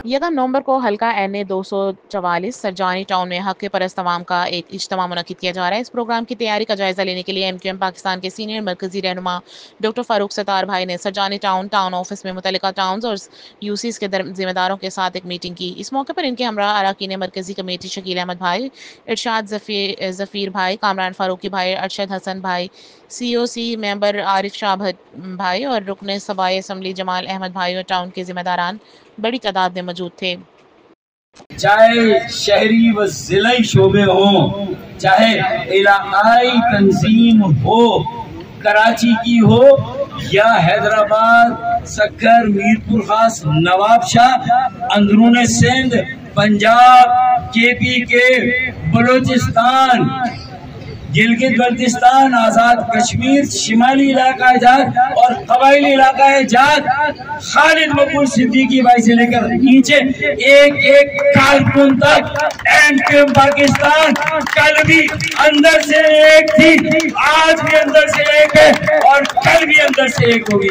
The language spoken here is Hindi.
यकम नवंबर को हल्का NA 244 सरजानी टाउन में हक परस्त अवाम का एक इज्तिमा मुनक्किद किया जा रहा है। इस प्रोग्राम की तैयारी का जायजा लेने के लिए MQM पाकिस्तान के सीनियर मरकजी रहनुमा डॉक्टर फारूक सत्तार भाई ने सरजानी टाउन ऑफिस में मुतल्लिका टाउन्स और यूसीज के जिम्मेदारों के साथ एक मीटिंग की। इस मौके पर इनके हमरा अरकान मरकजी कमेटी शकील अहमद भाई, इरशाद जफीर भाई, कामरान फारूकी भाई, अरशद हसन भाई, COC मेंबर आरिफ शाह भाई और रुकन सबाई असम्बली जमाल अहमद भाई और टाउन के जिम्मेदारान बड़ी तादाद में मौजूद थे। चाहे शहरी व जिलाई शोबे हों, चाहे इलाकाई तंजीम हो, कराची की हो या हैदराबाद, सक्कर, मीरपुर खास, नवाबशाह, अंदरून सिंध, पंजाब, KPK, बलोचिस्तान, गिलगित बल्तिस्तान, आजाद कश्मीर, शिमाली इलाका जात और कबायली इलाका जात, खालिद मकबूल सिद्दीकी भाई से लेकर नीचे एक एक कारकुन तक MQM पाकिस्तान कल भी अंदर से एक थी, आज भी अंदर से एक है और कल भी अंदर से एक होगी।